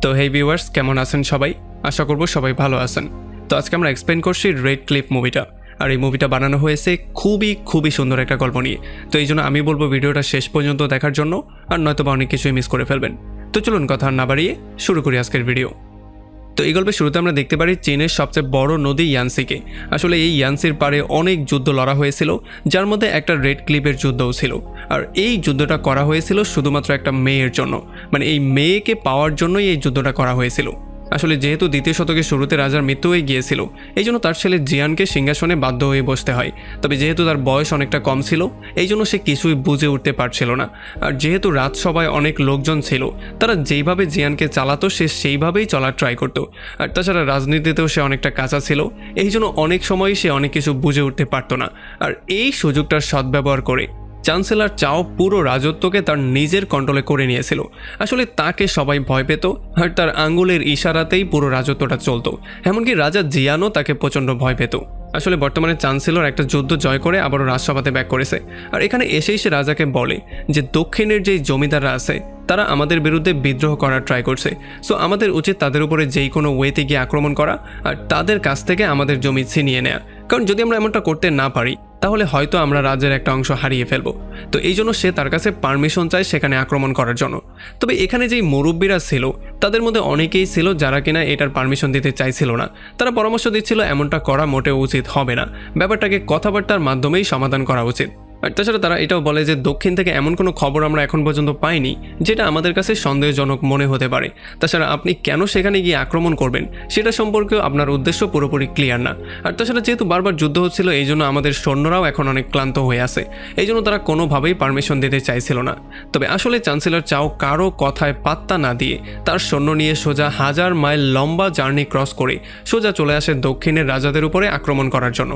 তো হেই ভিউয়ার্স, কেমন আছেন সবাই? আশা করব সবাই ভালো আছেন। তো আজকে আমরা এক্সপ্লেন করছি রেড ক্লিফ মুভিটা। আর এই মুভিটা বানানো হয়েছে খুবই সুন্দর একটা গল্প নিয়ে। তো এই জন্য আমি বলবো ভিডিওটা শেষ পর্যন্ত দেখার জন্য, আর নয়তোবা অনেক কিছুই মিস করে ফেলবেন। তো চলুন কথা না বাড়িয়ে শুরু করি আজকের ভিডিও। তো এই গল্পের শুরুতে আমরা দেখতে পারি চীনের সবচেয়ে বড় নদী ইয়ানসিকে। আসলে এই ইয়ানসির পারে অনেক যুদ্ধ লড়া হয়েছিল, যার মধ্যে একটা রেড ক্লিফের যুদ্ধও ছিল। আর এই যুদ্ধটা করা হয়েছিল শুধুমাত্র একটা মেয়ের জন্য, মানে এই মেয়েকে পাওয়ার জন্যই এই যুদ্ধটা করা হয়েছিল। আসলে যেহেতু দ্বিতীয় শতকের শুরুতে রাজার মৃত্যু হয়ে গিয়েছিল, এই জন্য তার ছেলে জিয়ানকে সিংহাসনে বাধ্য হয়ে বসতে হয়। তবে যেহেতু তার বয়স অনেকটা কম ছিল, এই জন্য সে কিছুই বুঝে উঠতে পারছিল না। আর যেহেতু রাজসভায় অনেক লোকজন ছিল, তারা যেইভাবে জিয়ানকে চালাতো সে সেইভাবেই চলার ট্রাই করতো। আর তাছাড়া রাজনীতিতেও সে অনেকটা কাঁচা ছিল, এই জন্য অনেক সময়ই সে অনেক কিছু বুঝে উঠতে পারতো না। আর এই সুযোগটার সদ্ব্যবহার করে চ্যান্সেলর চাও পুরো রাজত্বকে তার নিজের কন্ট্রোলে করে নিয়েছিল। আসলে তাকে সবাই ভয় পেত, আর তার আঙ্গুলের ইশারাতেই পুরো রাজত্বটা চলতো। এমনকি রাজা জিয়ানও তাকে প্রচণ্ড ভয় পেত। আসলে বর্তমানে চ্যান্সেলর একটা যুদ্ধ জয় করে আবারও রাজসভাতে ব্যাক করেছে। আর এখানে এসেই সে রাজাকে বলে যে দক্ষিণের যেই জমিদাররা আছে তারা আমাদের বিরুদ্ধে বিদ্রোহ করার ট্রাই করছে। সো আমাদের উচিত তাদের উপরে যেই কোনো ওয়েতে গিয়ে আক্রমণ করা আর তাদের কাছ থেকে আমাদের জমি ছিনিয়ে নেওয়া। কারণ যদি আমরা এমনটা করতে না পারি, তাহলে হয়তো আমরা রাজ্যের একটা অংশ হারিয়ে ফেলবো। তো এই জন্য সে তার কাছে পারমিশন চায় সেখানে আক্রমণ করার জন্য। তবে এখানে যেই মুরব্বীরা ছিল তাদের মধ্যে অনেকেই ছিল যারা কিনা এটার পারমিশন দিতে চাইছিল না। তারা পরামর্শ দিচ্ছিল এমনটা করা মোটেও উচিত হবে না, ব্যাপারটাকে কথাবার্তার মাধ্যমেই সমাধান করা উচিত। আর তাছাড়া তারা এটাও বলে যে দক্ষিণ থেকে এমন কোনো খবর আমরা এখন পর্যন্ত পাইনি যেটা আমাদের কাছে সন্দেহজনক মনে হতে পারে। তাছাড়া আপনি কেন সেখানে গিয়ে আক্রমণ করবেন সেটা সম্পর্কেও আপনার উদ্দেশ্য পুরোপুরি ক্লিয়ার না। আর তাছাড়া যেহেতু বারবার যুদ্ধ হচ্ছিল, এই জন্য আমাদের সৈন্যরাও এখন অনেক ক্লান্ত হয়ে আছে, এই জন্য তারা কোনোভাবেই পারমিশন দিতে চাইছিল না। তবে আসলে চ্যান্সেলর চাও কারো কথায় পাত্তা না দিয়ে তার সৈন্য নিয়ে সোজা 1000 মাইল লম্বা জার্নি ক্রস করে সোজা চলে আসে দক্ষিণের রাজাদের উপরে আক্রমণ করার জন্য।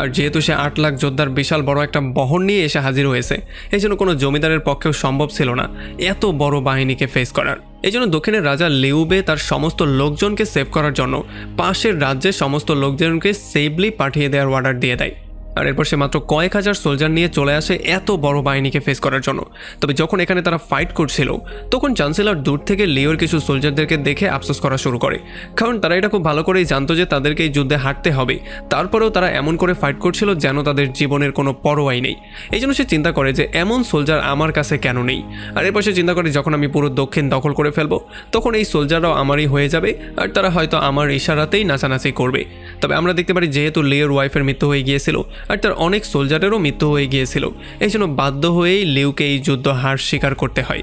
আর যেহেতু সে 8 লাখ যোদ্ধার বিশাল বড় একটা বহর নিয়ে এসে হাজির হয়েছে, এই জন্য কোনো জমিদারের পক্ষেও সম্ভব ছিল না এত বড় বাহিনীকে ফেস করার। এই জন্য দক্ষিণের রাজা লিউবে তার সমস্ত লোকজনকে সেভ করার জন্য পাশের রাজ্যের সমস্ত লোকজনকে সেফলি পাঠিয়ে দেওয়ার অর্ডার দিয়ে দেয়। আর এরপর সে মাত্র কয়েক হাজার সোলজার নিয়ে চলে আসে এত বড় বাহিনীকে ফেস করার জন্য। তবে যখন এখানে তারা ফাইট করছিল, তখন চ্যান্সেলর দূর থেকে লিওর কিছু সোলজারদেরকে দেখে আফসোস করা শুরু করে, কারণ তারা এটা খুব ভালো করেই জানতো যে তাদেরকে এই যুদ্ধে হারতে হবে। তারপরেও তারা এমন করে ফাইট করছিল যেন তাদের জীবনের কোনো পরোয়াই নেই। এই জন্য সে চিন্তা করে যে এমন সোলজার আমার কাছে কেন নেই। আর এরপর সে চিন্তা করে যখন আমি পুরো দক্ষিণ দখল করে ফেলবো, তখন এই সোলজাররাও আমারই হয়ে যাবে, আর তারা হয়তো আমার ইশারাতেই নাচানাচি করবে। তবে আমরা দেখতে পারি যেহেতু লিওর ওয়াইফের মৃত্যু হয়ে গিয়েছিল আর তার অনেক সোলজারেরও মৃত্যু হয়ে গিয়েছিল, এই জন্য বাধ্য হয়েই লিউকে এই যুদ্ধ হার স্বীকার করতে হয়।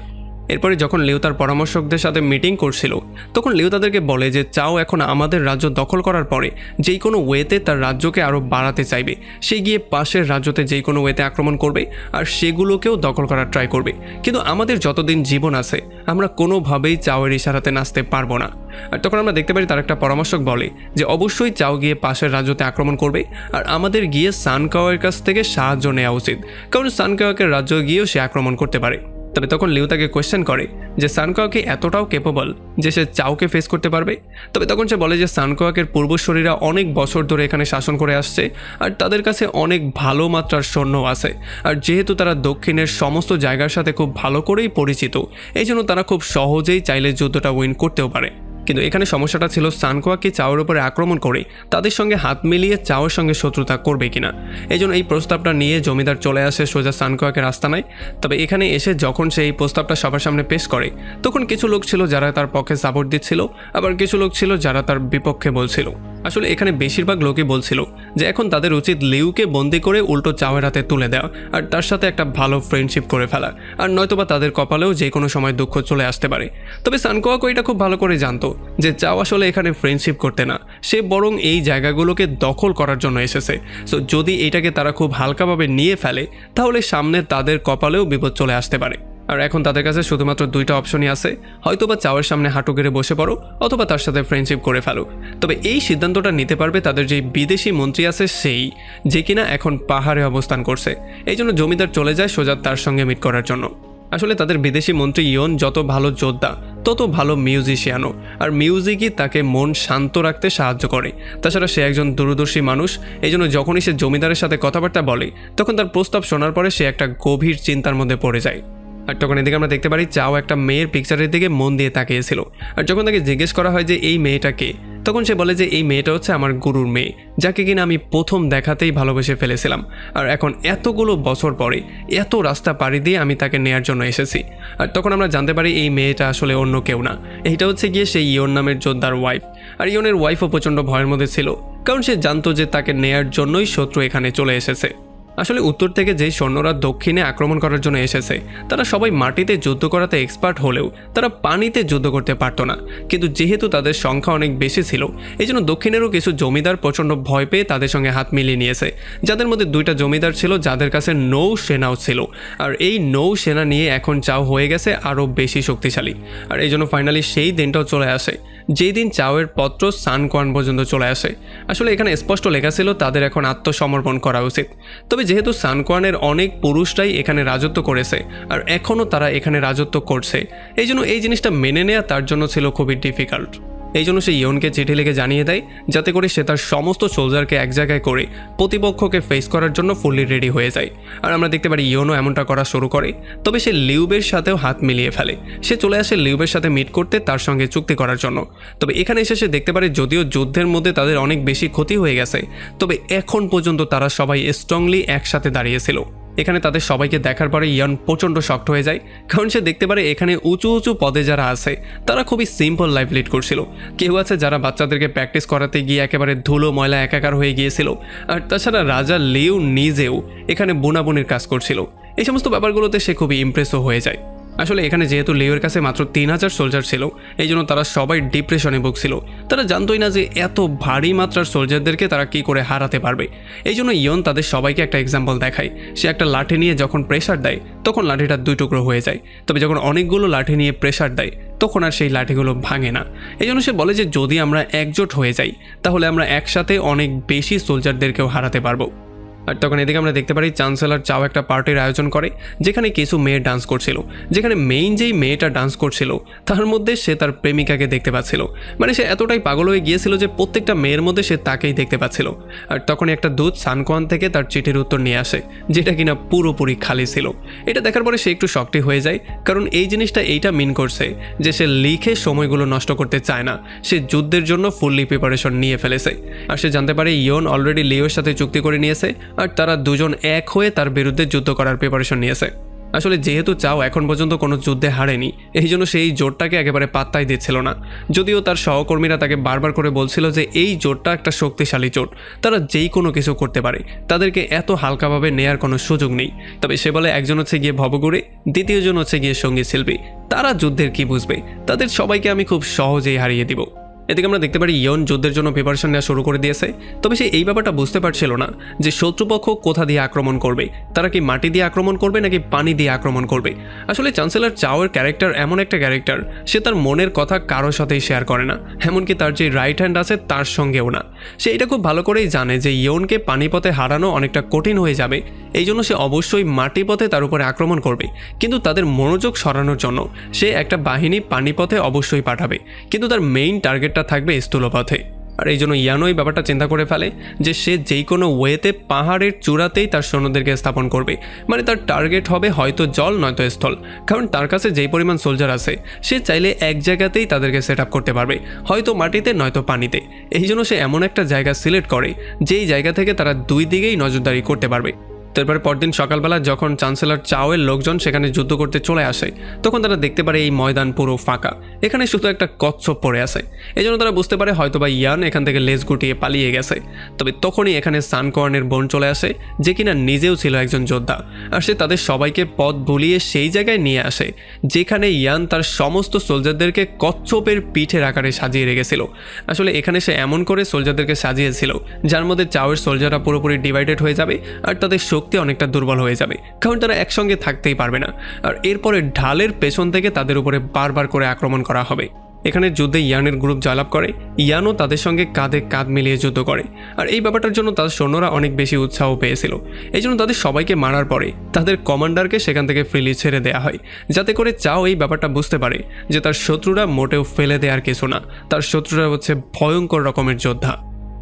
এরপরে যখন লিউ তার পরামর্শকদের সাথে মিটিং করছিল, তখন লিউ তাদেরকে বলে যে চাও এখন আমাদের রাজ্য দখল করার পরে যেই কোনো ওয়েতে তার রাজ্যকে আরও বাড়াতে চাইবে। সে গিয়ে পাশের রাজ্যতে যেই কোনো ওয়েতে আক্রমণ করবে আর সেগুলোকেও দখল করার ট্রাই করবে। কিন্তু আমাদের যতদিন জীবন আছে আমরা কোনোভাবেই চাওয়ের ইশারাতে নাচতে পারবো না। আর তখন আমরা দেখতে পারি তার একটা পরামর্শক বলে যে অবশ্যই চাও গিয়ে পাশের রাজ্যতে আক্রমণ করবে, আর আমাদের গিয়ে সানকাওয়ের কাছ থেকে সাহায্য নেওয়া উচিত, কারণ সানকাওয়ের রাজ্য গিয়েও সে আক্রমণ করতে পারে। তবে তখন লিউ তাকে কোয়েশ্চেন করে যে সানকাওকে এতটাও কেপেবল যে সে চাওকে ফেস করতে পারবে। তবে তখন সে বলে যে সানকাওয়ের পূর্বসূরীরা অনেক বছর ধরে এখানে শাসন করে আসছে, আর তাদের কাছে অনেক ভালো মাত্রার সৈন্য আছে। আর যেহেতু তারা দক্ষিণের সমস্ত জায়গার সাথে খুব ভালো করেই পরিচিত, এই জন্য তারা খুব সহজেই চাইলে যুদ্ধটা উইন করতেও পারে। কিন্তু এখানে সমস্যাটা ছিল সানকাওকে চাওয়ের উপরে আক্রমণ করে তাদের সঙ্গে হাত মিলিয়ে চাওয়ের সঙ্গে শত্রুতা করবে কিনা। এই জন্য এই প্রস্তাবটা নিয়ে জমিদার চলে আসে সোজা সানকাওকে আস্তানায়। তবে এখানে এসে যখন সে এই প্রস্তাবটা সবার সামনে পেশ করে, তখন কিছু লোক ছিল যারা তার পক্ষে সাপোর্ট দিচ্ছিল, আবার কিছু লোক ছিল যারা তার বিপক্ষে বলছিল। আসলে এখানে বেশিরভাগ লোকই বলছিল যে এখন তাদের উচিত লিউকে বন্দি করে উল্টো চাওয়ের হাতে তুলে দেওয়া আর তার সাথে একটা ভালো ফ্রেন্ডশিপ করে ফেলা, আর নয়তোবা তাদের কপালেও যে কোনো সময় দুঃখ চলে আসতে পারে। তবে সানকাওকে এটা খুব ভালো করে জানতো যে চাও আসলে এখানে ফ্রেন্ডশিপ করতে না, সে বরং এই জায়গাগুলোকে দখল করার জন্য এসেছে। সো যদি এটাকে তারা খুব হালকাভাবে নিয়ে ফেলে, তাহলে সামনে তাদের কপালেও বিপদ চলে আসতে পারে। আর এখন তাদের কাছে শুধুমাত্র দুইটা অপশনই আছে, হয়তোবা চাওয়ের সামনে হাঁটু গেড়ে বসে পড়ো, অথবা তার সাথে ফ্রেন্ডশিপ করে ফেলো। তবে এই সিদ্ধান্তটা নিতে পারবে তাদের যে বিদেশি মন্ত্রী আছে সেই, যে কিনা এখন পাহাড়ে অবস্থান করছে। এই জন্য জমিদার চলে যায় সোজা তার সঙ্গে মিট করার জন্য। আসলে তাদের বিদেশি মন্ত্রী ইয়ন যত ভালো যোদ্ধা তত ভালো মিউজিশিয়ানও, আর মিউজিকই তাকে মন শান্ত রাখতে সাহায্য করে। তাছাড়া সে একজন দূরদর্শী মানুষ, এই জন্য যখনই সে জমিদারের সাথে কথাবার্তা বলে, তখন তার প্রস্তাব শোনার পরে সে একটা গভীর চিন্তার মধ্যে পড়ে যায়। আর তখন এদিকে আমরা দেখতে পারি চাও একটা মেয়ের পিকচারের দিকে মন দিয়ে তাকিয়েছিল। আর যখন তাকে জিজ্ঞেস করা হয় যে এই মেয়েটা কে, তখন সে বলে যে এই মেয়েটা হচ্ছে আমার গুরুর মেয়ে, যাকে কিনা আমি প্রথম দেখাতেই ভালোবেসে ফেলেছিলাম। আর এখন এতগুলো বছর পরে এত রাস্তা পাড়ি দিয়ে আমি তাকে নেয়ার জন্য এসেছি। আর তখন আমরা জানতে পারি এই মেয়েটা আসলে অন্য কেউ না, এইটা হচ্ছে গিয়ে সেই ইয়ন নামের যোদ্ধার ওয়াইফ। আর ইয়নের ওয়াইফও প্রচণ্ড ভয়ের মধ্যে ছিল, কারণ সে জানতো যে তাকে নেয়ার জন্যই শত্রু এখানে চলে এসেছে। আসলে উত্তর থেকে যেই সৈন্যরা দক্ষিণে আক্রমণ করার জন্য এসেছে তারা সবাই মাটিতে যুদ্ধ করাতে এক্সপার্ট হলেও তারা পানিতে যুদ্ধ করতে পারতো না। কিন্তু যেহেতু তাদের সংখ্যা অনেক বেশি ছিল, এই জন্য দক্ষিণেরও কিছু জমিদার প্রচণ্ড ভয় পেয়ে তাদের সঙ্গে হাত মিলিয়ে নিয়েছে, যাদের মধ্যে 2টা জমিদার ছিল যাদের কাছে নৌ সেনাও ছিল। আর এই নৌ সেনা নিয়ে এখন চাও হয়ে গেছে আরও বেশি শক্তিশালী। আর এই জন্য ফাইনালি সেই দিনটাও চলে আসে যেই দিন চাওয়ের পত্র সান কোয়ান পর্যন্ত চলে আসে। আসলে এখানে স্পষ্ট লেখা ছিল তাদের এখন আত্মসমর্পণ করা উচিত। তবে যেহেতু সান কোয়ানের অনেক পুরুষরাই এখানে রাজত্ব করেছে আর এখনও তারা এখানে রাজত্ব করছে, এই জন্য এই জিনিসটা মেনে নেওয়া তার জন্য ছিল খুবই ডিফিকাল্ট। এই জন্য সে ইয়নকে চিঠি লিখে জানিয়ে দেয় যাতে করে সে তার সমস্ত সোলজারকে এক জায়গায় করে প্রতিপক্ষকে ফেস করার জন্য ফুললি রেডি হয়ে যায়। আর আমরা দেখতে পারি ইয়নও এমনটা করা শুরু করে। তবে সে লিউবের সাথেও হাত মিলিয়ে ফেলে, সে চলে আসে লিউবের সাথে মিট করতে তার সঙ্গে চুক্তি করার জন্য। তবে এখানে এসে সে দেখতে পারে যদিও যুদ্ধের মধ্যে তাদের অনেক বেশি ক্ষতি হয়ে গেছে, তবে এখন পর্যন্ত তারা সবাই স্ট্রংলি একসাথে দাঁড়িয়েছিল। এখানে তাদের সবাইকে দেখার পরে ইয়ন প্রচণ্ড শক্ট হয়ে যায়, কারণ সে দেখতে পারে এখানে উঁচু উঁচু পদে যারা আছে তারা খুবই সিম্পল লাইফ লিড করছিল। কেউ আছে যারা বাচ্চাদেরকে প্র্যাকটিস করাতে গিয়ে একেবারে ধুলো ময়লা একাকার হয়ে গিয়েছিল। আর তাছাড়া রাজা লিউ নিজেও এখানে বুনাবুনির কাজ করছিল। এই সমস্ত ব্যাপারগুলোতে সে খুবই ইমপ্রেসও হয়ে যায়। আসলে এখানে যেহেতু লিওর কাছে মাত্র 3000 সোলজার ছিল, এই জন্য তারা সবাই ডিপ্রেশনে ভুগছিল। তারা জানতোই না যে এত ভারী মাত্রার সোলজারদেরকে তারা কি করে হারাতে পারবে। এই জন্য ইয়ন তাদের সবাইকে একটা এক্সাম্পল দেখায়। সে একটা লাঠি নিয়ে যখন প্রেশার দেয় তখন লাঠিটা 2 টুকরো হয়ে যায়, তবে যখন অনেকগুলো লাঠি নিয়ে প্রেশার দেয় তখন আর সেই লাঠিগুলো ভাঙে না। এই জন্য সে বলে যে যদি আমরা একজোট হয়ে যাই তাহলে আমরা একসাথে অনেক বেশি সোলজারদেরকেও হারাতে পারবো। আর তখন এদিকে আমরা দেখতে পারি চ্যান্সেলর চাও একটা পার্টির আয়োজন করে যেখানে কিছু মেয়ে ডান্স করছিল। যেখানে মেইন যেই মেয়েটা ডান্স করছিল তার মধ্যে সে তার প্রেমিকাকে দেখতে পাচ্ছিল। মানে সে এতটাই পাগল হয়ে গিয়েছিল যে প্রত্যেকটা মেয়ের মধ্যে সে তাকেই দেখতে পাচ্ছিল। আর তখন একটা দূত সান কোয়ান থেকে তার চিঠির উত্তর নিয়ে আসে, যেটা কিনা পুরোপুরি খালি ছিল। এটা দেখার পরে সে একটু শক্টি হয়ে যায়, কারণ এই জিনিসটা এইটা মিন করছে যে সে লিখে সময়গুলো নষ্ট করতে চায় না, সে যুদ্ধের জন্য ফুললি প্রিপারেশন নিয়ে ফেলেছে। আর সে জানতে পারে ইয়ন অলরেডি লিওর সাথে চুক্তি করে নিয়েছে আর তারা দুজন এক হয়ে তার বিরুদ্ধে যুদ্ধ করার প্রিপারেশন নিয়েছে। আসলে যেহেতু চাও এখন পর্যন্ত কোনো যুদ্ধে হারেনি, এই জন্য সেই জোটটাকে একেবারে পাত্তাই দিচ্ছিল না। যদিও তার সহকর্মীরা তাকে বারবার করে বলছিল যে এই জোটটা একটা শক্তিশালী জোট, তারা যেই কোনো কিছু করতে পারে, তাদেরকে এত হালকাভাবে নেয়ার কোনো সুযোগ নেই। তবে সে বলে একজন হচ্ছে গিয়ে ভবঘুরে, দ্বিতীয়জন হচ্ছে গিয়ে সঙ্গীত শিল্পী, তারা যুদ্ধের কি বুঝবে, তাদের সবাইকে আমি খুব সহজেই হারিয়ে দিব। এদিকে আমরা দেখতে পারি ইয়ন যুদ্ধের জন্য প্রিপারেশন নেওয়া শুরু করে দিয়েছে। তবে সে এই ব্যাপারটা বুঝতে পারছিল না যে শত্রুপক্ষ কোথা দিয়ে আক্রমণ করবে, তারা কি মাটি দিয়ে আক্রমণ করবে নাকি পানি দিয়ে আক্রমণ করবে। আসলে চ্যান্সেলর চাওয়ের ক্যারেক্টার এমন একটা ক্যারেক্টার, সে তার মনের কথা কারোর সাথেই শেয়ার করে না, এমনকি তার যে রাইট হ্যান্ড আছে তার সঙ্গেও না। সে এটা খুব ভালো করেই জানে যে ইয়নকে পানিপথে হারানো অনেকটা কঠিন হয়ে যাবে, এই জন্য সে অবশ্যই মাটিপথে তার উপরে আক্রমণ করবে। কিন্তু তাদের মনোযোগ সরানোর জন্য সে একটা বাহিনী পানিপথে অবশ্যই পাঠাবে, কিন্তু তার মেইন টার্গেট থাকবে স্থূলপথে। আর এই জন্য ইয়ানো এই ব্যাপারটা চিন্তা করে ফেলে যে সে যেই কোনো ওয়েতে পাহাড়ের চূড়াতেই তার সৈন্যদেরকে স্থাপন করবে। মানে তার টার্গেট হবে হয়তো জল নয়তো স্থল, কারণ তার কাছে যেই পরিমাণ সোলজার আছে সে চাইলে এক জায়গাতেই তাদেরকে সেট আপ করতে পারবে, হয়তো মাটিতে নয়তো পানিতে। এই জন্য সে এমন একটা জায়গা সিলেক্ট করে যেই জায়গা থেকে তারা দুই দিকেই নজরদারি করতে পারবে। তারপরে পরদিন সকালবেলা যখন চ্যান্সেলর চাওয়ের লোকজন সেখানে যুদ্ধ করতে চলে আসে, তখন তারা দেখতে পারে এই ময়দান পুরো ফাঁকা, এখানে শুধু একটা কচ্ছপ পড়ে আছে। এই জন্য তারা বুঝতে পারে হয়তোবা ইয়ান এখান থেকে লেজ গুটিয়ে পালিয়ে গেছে। তবে তখনই এখানে সান কোয়ানের বোন চলে আসে, যে কিনা নিজেও ছিল একজন যোদ্ধা। আর সে তাদের সবাইকে পথ ভুলিয়ে সেই জায়গায় নিয়ে আসে যেখানে ইয়ান তার সমস্ত সোলজারদেরকে কচ্ছপের পিঠের আকারে সাজিয়ে রেখেছিল। আসলে এখানে সে এমন করে সোলজারদেরকে সাজিয়েছিল যার মধ্যে চাওয়ের সোলজাররা পুরোপুরি ডিভাইডেড হয়ে যাবে আর তাদের অনেকটা দুর্বল হয়ে যাবে, কারণ তারা একসঙ্গে থাকতেই পারবে না। আর এরপরে ঢালের পেছন থেকে তাদের উপরে বারবার করে আক্রমণ করা হবে। এখানে যুদ্ধে ইয়ানের গ্রুপ জয়লাভ করে, ইয়ানও তাদের সঙ্গে কাঁধে কাঁধ মিলিয়ে যুদ্ধ করে। আর এই ব্যাপারটার জন্য তাদের সৈন্যরা অনেক বেশি উৎসাহ পেয়েছিল। এই জন্য তাদের সবাইকে মারার পরে তাদের কমান্ডারকে সেখান থেকে ফ্রিলি ছেড়ে দেওয়া হয়, যাতে করে চাও এই ব্যাপারটা বুঝতে পারে যে তার শত্রুরা মোটেও ফেলে দেওয়ার কিছু না, তার শত্রুরা হচ্ছে ভয়ঙ্কর রকমের যোদ্ধা।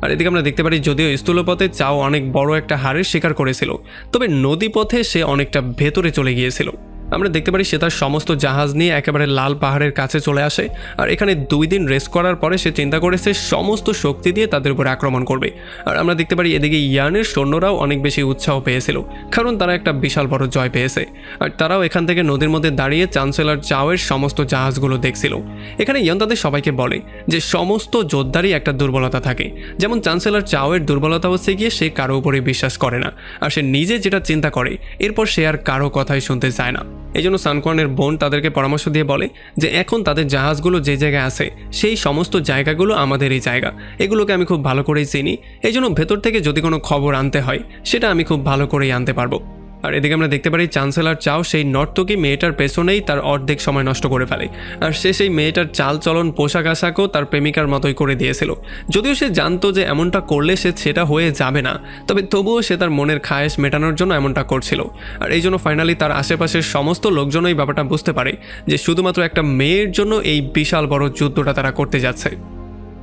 আর এদিকে আমরা দেখতে পারি যদিও স্থূলপথে চাও অনেক বড় একটা হারের শিকার করেছিল, তবে নদীপথে সে অনেকটা ভেতরে চলে গিয়েছিল। আমরা দেখতে পারি সে তার সমস্ত জাহাজ নিয়ে একেবারে লাল পাহাড়ের কাছে চলে আসে আর এখানে 2 দিন রেস্ট করার পরে সে চিন্তা করেছে সমস্ত শক্তি দিয়ে তাদের উপর আক্রমণ করবে। আর আমরা দেখতে পারি এদিকে ইয়ানের সৈন্যরাও অনেক বেশি উৎসাহ পেয়েছিল, কারণ তারা একটা বিশাল বড় জয় পেয়েছে। আর তারাও এখান থেকে নদীর মধ্যে দাঁড়িয়ে চ্যান্সেলর চাওয়ের সমস্ত জাহাজগুলো দেখছিল। এখানে ইয়ান তাদের সবাইকে বলে যে সমস্ত যোদ্ধারই একটা দুর্বলতা থাকে, যেমন চ্যান্সেলর চাওয়ের দুর্বলতা হচ্ছে গিয়ে সে কারো উপরে বিশ্বাস করে না, আর সে নিজে যেটা চিন্তা করে এরপর সে আর কারো কথাই শুনতে চায় না। এই জন্য সানকোয়ানের বোন তাদেরকে পরামর্শ দিয়ে বলে যে এখন তাদের জাহাজগুলো যে জায়গায় আছে সেই সমস্ত জায়গাগুলো আমাদেরই জায়গা, এগুলোকে আমি খুব ভালো করেই চিনি, এই জন্য ভেতর থেকে যদি কোনো খবর আনতে হয় সেটা আমি খুব ভালো করেই আনতে পারবো। আর এদিকে আমরা দেখতে পারি চ্যান্সেলর চাও সেই নর্তকী মেয়েটার পেছনেই তার অর্ধেক সময় নষ্ট করে ফেলে, আর সে সেই মেয়েটার চাল চলন পোশাক আশাকও তার প্রেমিকার মতোই করে দিয়েছিল। যদিও সে জানতো যে এমনটা করলে সে সেটা হয়ে যাবে না, তবে তবুও সে তার মনের খায়েশ মেটানোর জন্য এমনটা করছিল। আর এই জন্য ফাইনালি তার আশেপাশের সমস্ত লোকজনই এই ব্যাপারটা বুঝতে পারে যে শুধুমাত্র একটা মেয়ের জন্য এই বিশাল বড় যুদ্ধটা তারা করতে যাচ্ছে।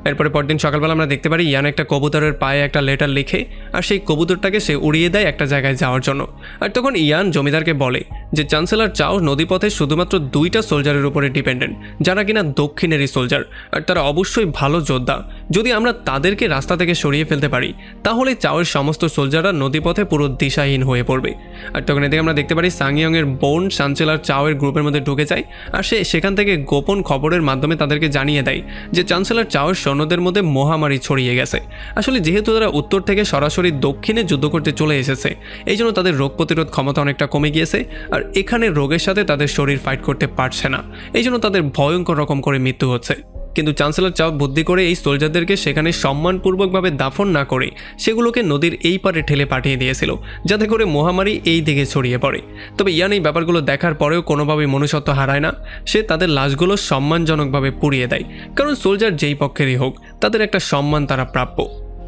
এরপরে পরদিন সকালবেলা আমরা দেখতে পারি ইয়ান একটা কবুতরের পায়ে একটা লেটার লিখে আর সেই কবুতরটাকে সে উড়িয়ে দেয় একটা জায়গায় যাওয়ার জন্য। আর তখন ইয়ান জমিদারকে বলে যে চ্যান্সেলর চাও নদীপথে শুধুমাত্র 2টা সোলজারের উপরে ডিপেন্ডেন্ট, যারা কিনা দক্ষিণেরই সোলজার, আর তারা অবশ্যই ভালো যোদ্ধা। যদি আমরা তাদেরকে রাস্তা থেকে সরিয়ে ফেলতে পারি তাহলে চাওয়ের সমস্ত সোলজাররা নদীপথে পুরো দিশাহীন হয়ে পড়বে। আর তখন এদিকে আমরা দেখতে পারি সাংইয়ংয়ের বোন চ্যান্সেলর চাওয়ের গ্রুপের মধ্যে ঢুকে যায় আর সে সেখান থেকে গোপন খবরের মাধ্যমে তাদেরকে জানিয়ে দেয় যে চ্যান্সেলর চাওয়ের সৈন্যদের মধ্যে মহামারী ছড়িয়ে গেছে। আসলে যেহেতু তারা উত্তর থেকে সরাসরি দক্ষিণে যুদ্ধ করতে চলে এসেছে এই জন্য তাদের রোগ প্রতিরোধ ক্ষমতা অনেকটা কমে গিয়েছে, আর এখানে রোগের সাথে তাদের শরীর ফাইট করতে পারছে না, এই জন্য তাদের ভয়ঙ্কর রকম করে মৃত্যু হচ্ছে। কিন্তু চ্যান্সেলর চাও বুদ্ধি করে এই সোলজারদেরকে সেখানে সম্মানপূর্বকভাবে দাফন না করে সেগুলোকে নদীর এই পারে ঠেলে পাঠিয়ে দিয়েছিল, যাতে করে মহামারী এই দিকে ছড়িয়ে পড়ে। তবে ইয়ান এই ব্যাপারগুলো দেখার পরেও কোনোভাবেই মনুষ্যত্ব হারায় না, সে তাদের লাশগুলো সম্মানজনকভাবে পুড়িয়ে দেয়, কারণ সোলজার যেই পক্ষেরই হোক তাদের একটা সম্মান তারা প্রাপ্য।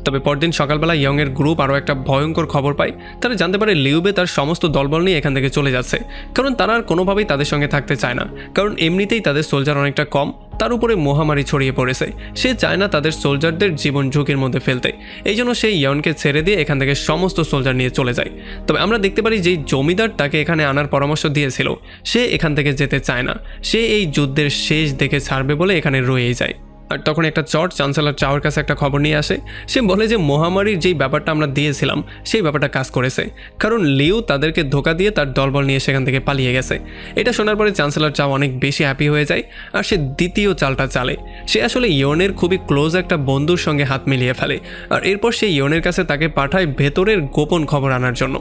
তবে পরদিন সকালবেলা ইয়ংয়ের গ্রুপ আরও একটা ভয়ঙ্কর খবর পায়। তারা জানতে পারে লিউবে তার সমস্ত দলবল নিয়ে এখান থেকে চলে যাচ্ছে, কারণ তারা আর কোনোভাবেই তাদের সঙ্গে থাকতে চায় না, কারণ এমনিতেই তাদের সোলজার অনেকটা কম, তার উপরে মহামারী ছড়িয়ে পড়েছে। সে চায় না তাদের সোলজারদের জীবন ঝুঁকির মধ্যে ফেলতে, এই জন্য সেই ইয়নকে ছেড়ে দিয়ে এখান থেকে সমস্ত সোলজার নিয়ে চলে যায়। তবে আমরা দেখতে পারি যেই জমিদার তাকে এখানে আনার পরামর্শ দিয়েছিল সে এখান থেকে যেতে চায় না, সে এই যুদ্ধের শেষ দেখে ছাড়বে বলে এখানে রয়েই যায়। আর তখন একটা চট চ্যান্সেলর চাওয়ার কাছে একটা খবর নিয়ে আসে, সে বলে যে মহামারীর যেই ব্যাপারটা আমরা দিয়েছিলাম সেই ব্যাপারটা কাজ করেছে, কারণ লিউ তাদেরকে ধোকা দিয়ে তার দলবল নিয়ে সেখান থেকে পালিয়ে গেছে। এটা শোনার পরে চ্যান্সেলর চাও অনেক বেশি হ্যাপি হয়ে যায় আর সে দ্বিতীয় চালটা চালে। সে আসলে ইয়নের খুবই ক্লোজ একটা বন্ধুর সঙ্গে হাত মিলিয়ে ফেলে, আর এরপর সে ইয়নের কাছে তাকে পাঠায় ভেতরের গোপন খবর আনার জন্য।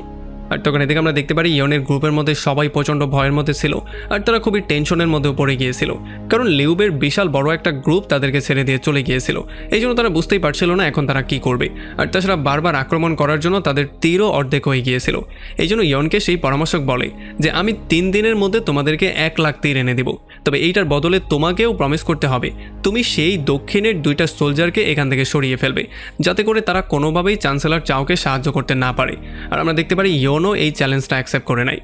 আর তখন এদিকে আমরা দেখতে পারি ইয়নের গ্রুপের মধ্যে সবাই প্রচণ্ড ভয়ের মধ্যে ছিল, আর তারা খুবই টেনশনের মধ্যেও পড়ে গিয়েছিল, কারণ লিউবের বিশাল বড় একটা গ্রুপ তাদেরকে ছেড়ে দিয়ে চলে গিয়েছিল। এই জন্য তারা বুঝতেই পারছিল না এখন তারা কি করবে, আর তাছাড়া বারবার আক্রমণ করার জন্য তাদের তীরও অর্ধেক হয়ে গিয়েছিল। এই জন্য ইয়নকে সেই পরামর্শক বলে যে আমি 3 দিনের মধ্যে তোমাদেরকে 1 লাখ তীর এনে দেব, তবে এইটার বদলে তোমাকেও প্রমিস করতে হবে তুমি সেই দক্ষিণের 2টা সোলজারকে এখান থেকে সরিয়ে ফেলবে, যাতে করে তারা কোনোভাবেই চ্যান্সেলর চাওকে সাহায্য করতে না পারে। আর আমরা দেখতে পারি ইয়নও এই চ্যালেঞ্জটা অ্যাকসেপ্ট করে নেয়।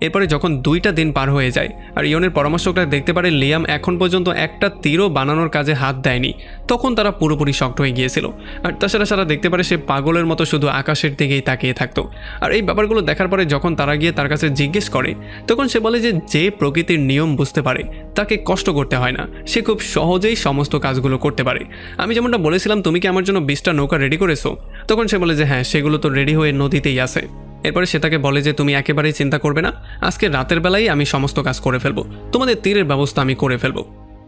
এরপরে যখন 2টা দিন পার হয়ে যায় আর ইয়নের পরামর্শকরা দেখতে পারে লিয়াম এখন পর্যন্ত একটা তীরও বানানোর কাজে হাত দেয়নি, তখন তারা পুরোপুরি শক্ট হয়ে গিয়েছিল। আর তাছাড়া সারা দেখতে পারে সে পাগলের মতো শুধু আকাশের দিকেই তাকিয়ে থাকতো। আর এই ব্যাপারগুলো দেখার পরে যখন তারা গিয়ে তার কাছে জিজ্ঞেস করে তখন সে বলে যে যে প্রকৃতির নিয়ম বুঝতে পারে তাকে কষ্ট করতে হয় না, সে খুব সহজেই সমস্ত কাজগুলো করতে পারে। আমি যেমনটা বলেছিলাম তুমি কি আমার জন্য 20টা নৌকা রেডি করেছো? তখন সে বলে যে হ্যাঁ, সেগুলো তো রেডি হয়ে নদীতেই আছে। এরপরে সে তাকে বলে যে তুমি একেবারেই চিন্তা করবে না, আজকে রাতের বেলায় আমি সমস্ত কাজ করে ফেলবো, তোমাদের তীরের ব্যবস্থা আমি করে ফেলবো।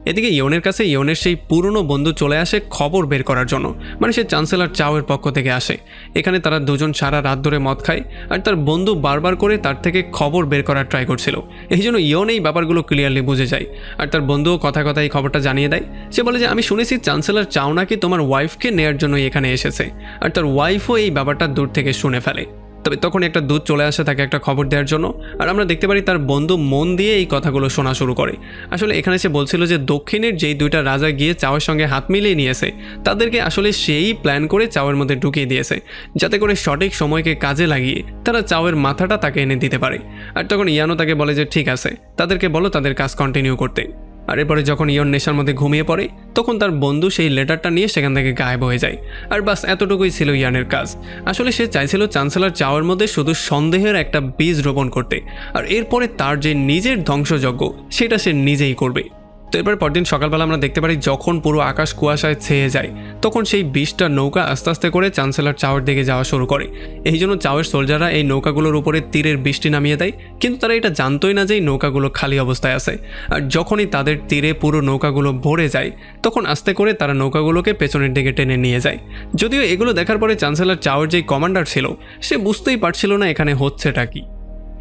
এদিকে ইয়নের কাছে ইয়নের সেই পুরনো বন্ধু চলে আসে খবর বের করার জন্য, মানে সে চ্যান্সেলর চাওয়ের পক্ষ থেকে আসে। এখানে তারা দুজন সারা রাত ধরে মদ খায় আর তার বন্ধু বারবার করে তার থেকে খবর বের করার ট্রাই করছিল। এই জন্য ইয়ন এই ব্যাপারগুলো ক্লিয়ারলি বুঝে যায় আর তার বন্ধুও কথা কথা এই খবরটা জানিয়ে দেয়। সে বলে যে আমি শুনেছি চ্যান্সেলর চাও নাকি তোমার ওয়াইফকে নেয়ার জন্য এখানে এসেছে, আর তার ওয়াইফও এই ব্যাপারটা দূর থেকে শুনে ফেলে। তবে তখন একটা দূত চলে আসে তাকে একটা খবর দেওয়ার জন্য, আর আমরা দেখতে পারি তার বন্ধু মন দিয়ে এই কথাগুলো শোনা শুরু করে। আসলে এখানে সে বলছিল যে দক্ষিণের যেই 2টা রাজা গিয়ে চাওয়ের সঙ্গে হাত মিলিয়ে নিয়েছে তাদেরকে আসলে সেই প্ল্যান করে চাওয়ের মধ্যে ঢুকিয়ে দিয়েছে, যাতে করে সঠিক সময়কে কাজে লাগিয়ে তারা চাওয়ের মাথাটা তাকে এনে দিতে পারে। আর তখন ইয়ানো তাকে বলে যে ঠিক আছে, তাদেরকে বলো তাদের কাজ কন্টিনিউ করতে। আর এরপরে যখন ইয়ন নেশার মধ্যে ঘুমিয়ে পড়ে তখন তার বন্ধু সেই লেটারটা নিয়ে সেখান থেকে গায়েব হয়ে যায়। আর বাস এতটুকুই ছিল ইয়ানের কাজ। আসলে সে চাইছিল চ্যান্সেলর চাওয়ার মধ্যে শুধু সন্দেহের একটা বীজ রোপণ করতে, আর এরপরে তার যে নিজের ধ্বংসযজ্ঞ সেটা সে নিজেই করবে। তো এরপর পরদিন সকালবেলা আমরা দেখতে পারি যখন পুরো আকাশ কুয়াশায় ছেয়ে যায় তখন সেই 20টা নৌকা আস্তে আস্তে করে চ্যান্সেলর চাওয়ার দিকে যাওয়া শুরু করে। এই জন্য চাওয়ের সোলজাররা এই নৌকাগুলোর উপরে তীরের বৃষ্টি নামিয়ে দেয়, কিন্তু তারা এটা জানতোই না যে এই নৌকাগুলো খালি অবস্থায় আছে। আর যখনই তাদের তীরে পুরো নৌকাগুলো ভরে যায় তখন আস্তে করে তারা নৌকাগুলোকে পেছনের দিকে টেনে নিয়ে যায়। যদিও এগুলো দেখার পরে চ্যান্সেলর চাওয়ার যেই কমান্ডার ছিল সে বুঝতেই পারছিল না এখানে হচ্ছেটা কি।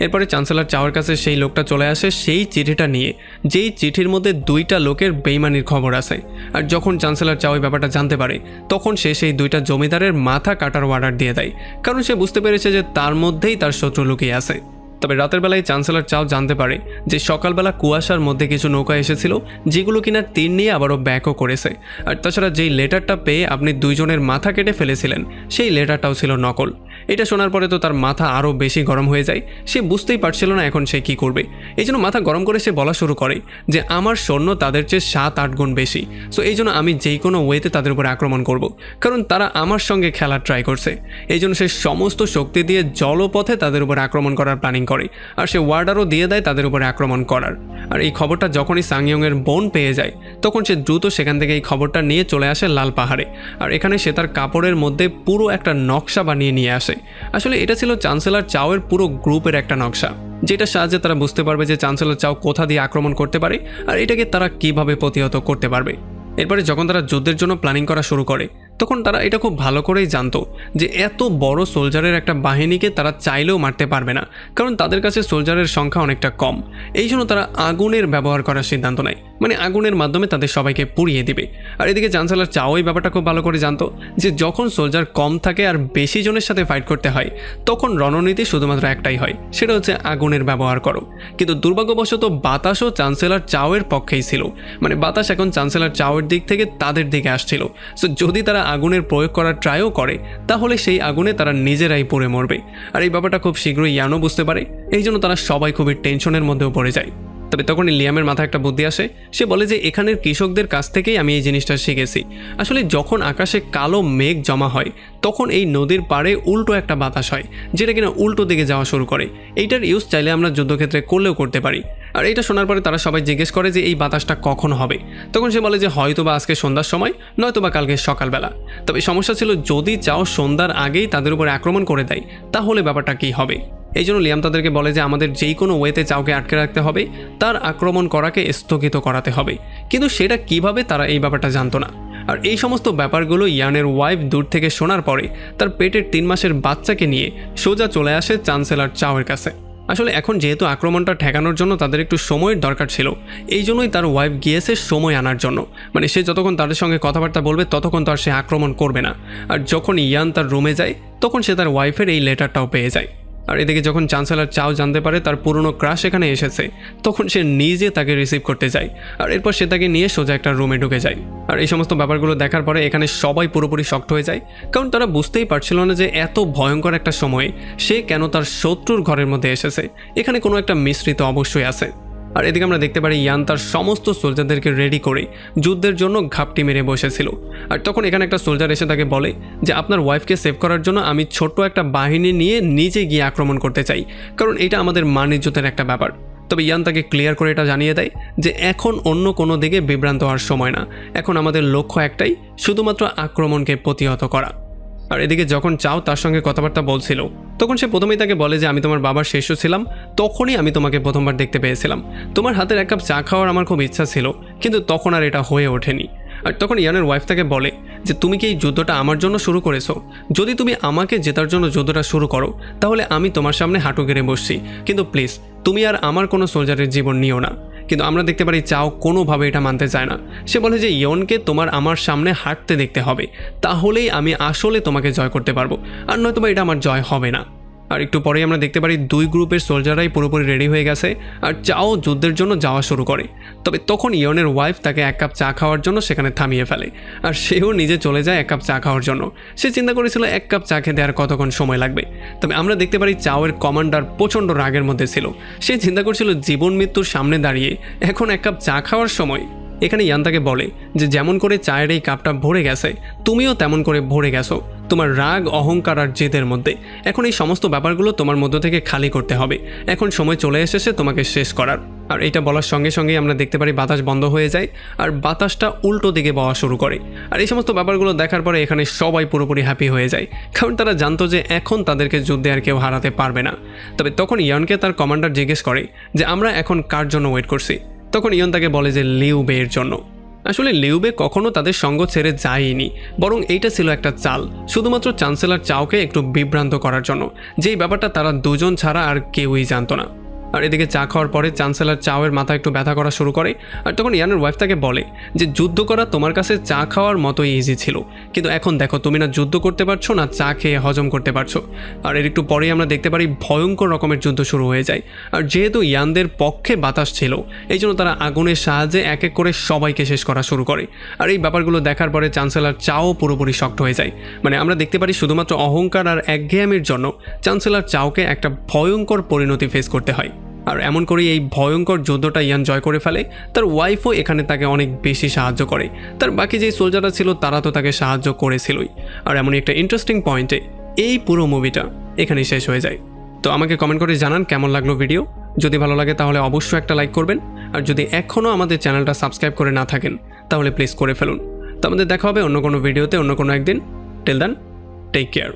এরপরে চ্যান্সেলর চাওয়ার কাছে সেই লোকটা চলে আসে সেই চিঠিটা নিয়ে, যেই চিঠির মধ্যে 2টা লোকের বেইমানির খবর আছে। আর যখন চ্যান্সেলর চাও এই ব্যাপারটা জানতে পারে তখন সে সেই 2টা জমিদারের মাথা কাটার অর্ডার দিয়ে দেয়, কারণ সে বুঝতে পেরেছে যে তার মধ্যেই তার শত্রু লুকিয়ে আছে। তবে রাতের বেলায় চ্যান্সেলর চাও জানতে পারে যে সকালবেলা কুয়াশার মধ্যে কিছু নৌকা এসেছিল যেগুলো কিনা তীর নিয়ে আবারও ব্যাকও করেছে। আর তাছাড়া যেই লেটারটা পেয়ে আপনি 2 জনের মাথা কেটে ফেলেছিলেন সেই লেটারটাও ছিল নকল। এটা শোনার পরে তো তার মাথা আরও বেশি গরম হয়ে যায়, সে বুঝতেই পারছিল না এখন সে কী করবে। এই জন্য মাথা গরম করে সে বলা শুরু করে যে আমার সৈন্য তাদের চেয়ে 7-8 গুণ বেশি, সো এই জন্য আমি যেই কোনো ওয়েতে তাদের উপর আক্রমণ করব, কারণ তারা আমার সঙ্গে খেলার ট্রাই করছে। এই জন্য সে সমস্ত শক্তি দিয়ে জলপথে তাদের উপর আক্রমণ করার প্ল্যানিং করে, আর সে ওয়ার্ডারও দিয়ে দেয় তাদের উপরে আক্রমণ করার। আর এই খবরটা যখনই সাংইয়ংয়ের বোন পেয়ে যায় তখন সে দ্রুত সেখান থেকে এই খবরটা নিয়ে চলে আসে লাল পাহাড়ে। আর এখানে সে তার কাপড়ের মধ্যে পুরো একটা নকশা বানিয়ে নিয়ে আসে। আসলে এটা ছিল চ্যান্সেলর চাওয়ের পুরো গ্রুপের একটা নকশা, যেটার সাহায্যে তারা বুঝতে পারবে যে চ্যান্সেলর চাও কোথা দিয়ে আক্রমণ করতে পারে আর এটাকে তারা কিভাবে প্রতিহত করতে পারবে। এরপরে যখন তারা যুদ্ধের জন্য প্ল্যানিং করা শুরু করে তখন তারা এটা খুব ভালো করেই জানতো যে এত বড় সোলজারের একটা বাহিনীকে তারা চাইলেও মারতে পারবে না, কারণ তাদের কাছে সোলজারের সংখ্যা অনেকটা কম। এই জন্য তারা আগুনের ব্যবহার করার সিদ্ধান্ত নেয়, মানে আগুনের মাধ্যমে তাদের সবাইকে পুড়িয়ে দিবে। আর এদিকে চ্যান্সেলর চাও এই ব্যাপারটা খুব ভালো করে জানতো যে যখন সোলজার কম থাকে আর বেশি জনের সাথে ফাইট করতে হয় তখন রণনীতি শুধুমাত্র একটাই হয়, সেটা হচ্ছে আগুনের ব্যবহার করো। কিন্তু দুর্ভাগ্যবশত বাতাসও চ্যান্সেলর চাওয়ের পক্ষেই ছিল, মানে বাতাস এখন চ্যান্সেলর চাওয়ের দিক থেকে তাদের দিকে আসছিল। সো যদি তারা আগুনের প্রয়োগ করার ট্রাইও করে তাহলে সেই আগুনে তারা নিজেরাই পড়ে মরবে। আর এই ব্যাপারটা খুব শীঘ্রই ইয়ানও বুঝতে পারে, এই জন্য তারা সবাই খুবই টেনশনের মধ্যেও পড়ে যায়। তবে তখনই লিয়ামের মাথায় একটা বুদ্ধি আসে, সে বলে যে এখানের কৃষকদের কাছ থেকেই আমি এই জিনিসটা শিখেছি। আসলে যখন আকাশে কালো মেঘ জমা হয় তখন এই নদীর পাড়ে উল্টো একটা বাতাস হয় যেটা কিনা উল্টো দিকে যাওয়া শুরু করে। এইটার ইউজ চাইলে আমরা যুদ্ধক্ষেত্রে করলেও করতে পারি। আর এটা শোনার পরে তারা সবাই জিজ্ঞেস করে যে এই বাতাসটা কখন হবে, তখন সে বলে যে হয়তোবা আজকে সন্ধ্যার সময় নয়তোবা কালকে সকালবেলা। তবে সমস্যা ছিল যদি চাও সন্ধ্যার আগেই তাদের উপর আক্রমণ করে দেয় তাহলে ব্যাপারটা কী হবে। এই জন্য লিয়াম তাদেরকে বলে যে আমাদের যেই কোনো ওয়েতে চাওকে আটকে রাখতে হবে, তার আক্রমণ করাকে স্থগিত করাতে হবে, কিন্তু সেটা কিভাবে তারা এই ব্যাপারটা জানতো না। আর এই সমস্ত ব্যাপারগুলো ইয়ানের ওয়াইফ দূর থেকে শোনার পরে তার পেটের 3 মাসের বাচ্চাকে নিয়ে সোজা চলে আসে চ্যান্সেলর চাওয়ের কাছে। আসলে এখন যেহেতু আক্রমণটা ঠেকানোর জন্য তাদের একটু সময়ের দরকার ছিল, এই জন্যই তার ওয়াইফ গিয়েছে সময় আনার জন্য, মানে সে যতক্ষণ তাদের সঙ্গে কথাবার্তা বলবে ততক্ষণ তো আর সে আক্রমণ করবে না। আর যখন ইয়ান তার রুমে যায় তখন সে তার ওয়াইফের এই লেটারটাও পেয়ে যায়। আর এদিকে যখন চ্যান্সেলর চাও জানতে পারে তার পুরনো ক্রাশ এখানে এসেছে তখন সে নিজে তাকে রিসিভ করতে যায়, আর এরপর সে তাকে নিয়ে সোজা একটা রুমে ঢুকে যায়। আর এই সমস্ত ব্যাপারগুলো দেখার পরে এখানে সবাই পুরোপুরি শক্ট হয়ে যায়, কারণ তারা বুঝতেই পারছিল না যে এত ভয়ঙ্কর একটা সময়ে সে কেন তার শত্রুর ঘরের মধ্যে এসেছে। এখানে কোনো একটা মিশ্রিত অবশ্যই আছে। আর এদিকে আমরা দেখতে পারি ইয়ান তার সমস্ত সোলজারদেরকে রেডি করে যুদ্ধের জন্য ঘাপটি মেরে বসেছিল। আর তখন এখানে একটা সোলজার এসে তাকে বলে যে আপনার ওয়াইফকে সেভ করার জন্য আমি ছোট্ট একটা বাহিনী নিয়ে নিজে গিয়ে আক্রমণ করতে চাই, কারণ এটা আমাদের মান ইজ্জতের একটা ব্যাপার। তবে ইয়ান তাকে ক্লিয়ার করে এটা জানিয়ে দেয় যে এখন অন্য কোনো দিকে বিভ্রান্ত হওয়ার সময় না, এখন আমাদের লক্ষ্য একটাই, শুধুমাত্র আক্রমণকে প্রতিহত করা। আর এদিকে যখন চাও তার সঙ্গে কথাবার্তা বলছিল তখন সে প্রথমেই তাকে বলে যে আমি তোমার বাবার শিষ্য ছিলাম, তখনই আমি তোমাকে প্রথমবার দেখতে পেয়েছিলাম, তোমার হাতের 1 কাপ চা খাওয়ার আমার খুব ইচ্ছা ছিল, কিন্তু তখন আর এটা হয়ে ওঠেনি। আর তখন ইয়ানের ওয়াইফ তাকে বলে যে তুমি কি এই যুদ্ধটা আমার জন্য শুরু করেছো? যদি তুমি আমাকে জেতার জন্য যুদ্ধটা শুরু করো তাহলে আমি তোমার সামনে হাঁটু গেড়ে বসছি, কিন্তু প্লিজ তুমি আর আমার কোনো সোলজারের জীবন নিও না। কিন্তু আমরা দেখতে পারি চাও কোনোভাবে এটা মানতে চায় না। সে বলে যে ইয়নকে তোমার আমার সামনে হাঁটতে দেখতে হবে, তাহলেই আমি আসলে তোমাকে জয় করতে পারবো, আর নয়তো এটা আমার জয় হবে না। আর একটু পরেই আমরা দেখতে পারি দুই গ্রুপের সোলজাররাই পুরোপুরি রেডি হয়ে গেছে আর চাও যুদ্ধের জন্য যাওয়া শুরু করে। তবে তখন ইয়নের ওয়াইফ তাকে এক কাপ চা খাওয়ার জন্য সেখানে থামিয়ে ফেলে আর সেও নিজে চলে যায় এক কাপ চা খাওয়ার জন্য। সে চিন্তা করেছিল এক কাপ চা খেতে আর কতক্ষণ সময় লাগবে। তবে আমরা দেখতে পারি চাওয়ের কমান্ডার প্রচণ্ড রাগের মধ্যে ছিল। সে চিন্তা করছিল জীবন মৃত্যুর সামনে দাঁড়িয়ে এখন এক কাপ চা খাওয়ার সময়। এখানে ইয়ান তাকে বলে যে যেমন করে চায়ের এই কাপটা ভরে গেছে তুমিও তেমন করে ভরে গেছো তোমার রাগ, অহংকার আর জেদের মধ্যে। এখন এই সমস্ত ব্যাপারগুলো তোমার মধ্য থেকে খালি করতে হবে। এখন সময় চলে এসেছে তোমাকে শেষ করার। আর এটা বলার সঙ্গে সঙ্গেই আমরা দেখতে পারি বাতাস বন্ধ হয়ে যায় আর বাতাসটা উল্টো দিকে বওয়া শুরু করে। আর এই সমস্ত ব্যাপারগুলো দেখার পরে এখানে সবাই পুরোপুরি হ্যাপি হয়ে যায়, কারণ তারা জানতো যে এখন তাদেরকে যুদ্ধে আর কেউ হারাতে পারবে না। তবে তখন ইয়ানকে তার কমান্ডার জিজ্ঞেস করে যে আমরা এখন কার জন্য ওয়েট করছি। তখন ইয়ন তাকে বলে যে লিউ বের জন্য। আসলে লিউ বে কখনো তাদের সঙ্গ ছেড়ে যায়নি, বরং এইটা ছিল একটা চাল শুধুমাত্র চ্যান্সেলর চাওকে একটু বিভ্রান্ত করার জন্য, যেই ব্যাপারটা তারা দুজন ছাড়া আর কেউই জানতো না। আর এদিকে চা খাওয়ার পরে চ্যান্সেলর চাওয়ের মাথা একটু ব্যথা করা শুরু করে। আর তখন ইয়ানের ওয়াইফ তাকে বলে যে যুদ্ধ করা তোমার কাছে চা খাওয়ার মতোই ইজি ছিল, কিন্তু এখন দেখো তুমি না যুদ্ধ করতে পারছো না চা খেয়ে হজম করতে পারছো। আর এর একটু পরেই আমরা দেখতে পারি ভয়ঙ্কর রকমের যুদ্ধ শুরু হয়ে যায়। আর যেহেতু ইয়ানদের পক্ষে বাতাস ছিল এই জন্য তারা আগুনের সাহায্যে এক এক করে সবাইকে শেষ করা শুরু করে। আর এই ব্যাপারগুলো দেখার পরে চ্যান্সেলর চাও পুরোপুরি শক্ট হয়ে যায়। মানে আমরা দেখতে পারি শুধুমাত্র অহংকার আর একঘেয়ামির জন্য চ্যান্সেলর চাওকে একটা ভয়ঙ্কর পরিণতি ফেস করতে হয়। আর এমন করেই এই ভয়ঙ্কর যুদ্ধটা ইয়ান জয় করে ফেলে। তার ওয়াইফও এখানে তাকে অনেক বেশি সাহায্য করে। তার বাকি যেই সোলজাররা ছিল তারা তো তাকে সাহায্য করেছিলই। আর এমনই একটা ইন্টারেস্টিং পয়েন্টে এই পুরো মুভিটা এখানেই শেষ হয়ে যায়। তো আমাকে কমেন্ট করে জানান কেমন লাগলো ভিডিও। যদি ভালো লাগে তাহলে অবশ্যই একটা লাইক করবেন। আর যদি এখনও আমাদের চ্যানেলটা সাবস্ক্রাইব করে না থাকেন তাহলে প্লিজ করে ফেলুন। তো আমাদের দেখা হবে অন্য কোনো ভিডিওতে অন্য কোনো একদিন। Till then, take care.